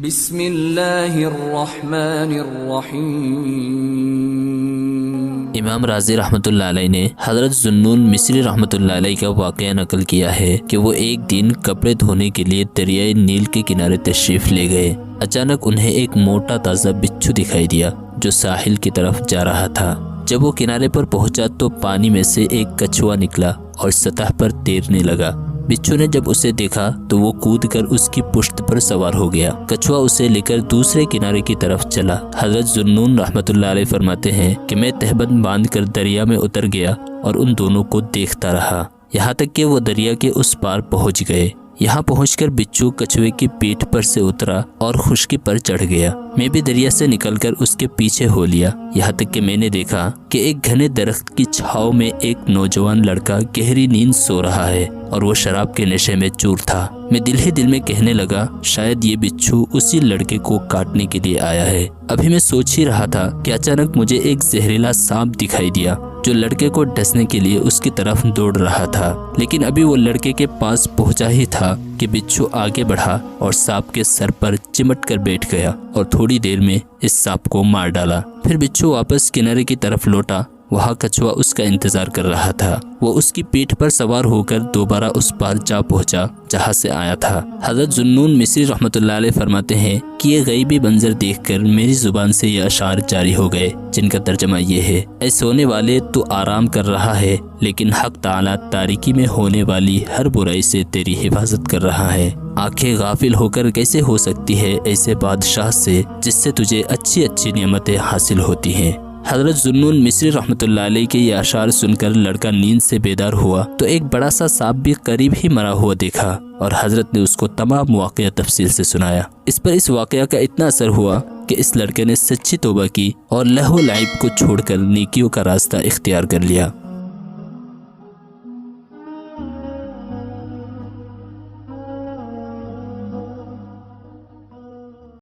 بسم اللہ الرحمن الرحیم۔ امام رازی رحمۃ اللہ علیہ نے حضرت ذوالنون مصری رحمۃ اللہ علیہ کا واقعہ نقل کیا ہے کہ وہ ایک دن کپڑے دھونے کے لیے دریائے نیل کے کنارے تشریف لے گئے۔ اچانک انہیں ایک موٹا تازہ بچھو دکھائی دیا جو ساحل کی طرف جا رہا تھا۔ جب وہ کنارے پر پہنچا تو پانی میں سے ایک کچھوا نکلا اور سطح پر تیرنے لگا۔ بچھو نے جب اسے دیکھا تو وہ کود کر اس کی پشت پر سوار ہو گیا۔ کچھوا اسے لے کر دوسرے کنارے کی طرف چلا۔ حضرت ذوالنون رحمۃ اللہ علیہ فرماتے ہیں کہ میں تہبند باندھ کر دریا میں اتر گیا اور ان دونوں کو دیکھتا رہا یہاں تک کہ وہ دریا کے اس پار پہنچ گئے۔ یہاں پہنچ کر بچھو کچھوے کی پیٹھ پر سے اترا اور خشکی پر چڑھ گیا۔ میں بھی دریا سے نکل کر اس کے پیچھے ہو لیا، یہاں تک کہ میں نے دیکھا کہ ایک گھنے درخت کی چھاؤں میں ایک نوجوان لڑکا گہری نیند سو رہا ہے اور وہ شراب کے نشے میں چور تھا۔ میں دل ہی دل میں کہنے لگا شاید یہ بچھو اسی لڑکے کو کاٹنے کے لیے آیا ہے۔ ابھی میں سوچ ہی رہا تھا کہ اچانک مجھے ایک زہریلا سانپ دکھائی دیا جو لڑکے کو ڈسنے کے لیے اس کی طرف دوڑ رہا تھا، لیکن ابھی وہ لڑکے کے پاس پہنچا ہی تھا کہ بچھو آگے بڑھا اور سانپ کے سر پر چمٹ کر بیٹھ گیا اور تھوڑی دیر میں اس سانپ کو مار ڈالا۔ پھر بچھو واپس کنارے کی طرف لوٹا۔ وہاں کچھوا اس کا انتظار کر رہا تھا۔ وہ اس کی پیٹھ پر سوار ہو کر دوبارہ اس پار جا پہنچا جہاں سے آیا تھا۔ حضرت ذوالنون مصری رحمۃ اللہ علیہ فرماتے ہیں کہ یہ غیبی منظر دیکھ کر میری زبان سے یہ اشعار جاری ہو گئے جن کا ترجمہ یہ ہے: اے سونے والے، تو آرام کر رہا ہے لیکن حق تعالیٰ تاریکی میں ہونے والی ہر برائی سے تیری حفاظت کر رہا ہے۔ آنکھیں غافل ہو کر کیسے ہو سکتی ہے ایسے بادشاہ سے جس سے تجھے اچھی اچھی نعمتیں حاصل ہوتی ہیں۔ حضرت ذوالنون مصری رحمۃ اللہ علیہ کے یہ اشعار سن کر لڑکا نیند سے بیدار ہوا تو ایک بڑا سا سانپ بھی قریب ہی مرا ہوا دیکھا اور حضرت نے اس کو تمام واقعہ تفصیل سے سنایا۔ اس پر اس واقعہ کا اتنا اثر ہوا کہ اس لڑکے نے سچی توبہ کی اور لہو و لعب کو چھوڑ کر نیکیوں کا راستہ اختیار کر لیا۔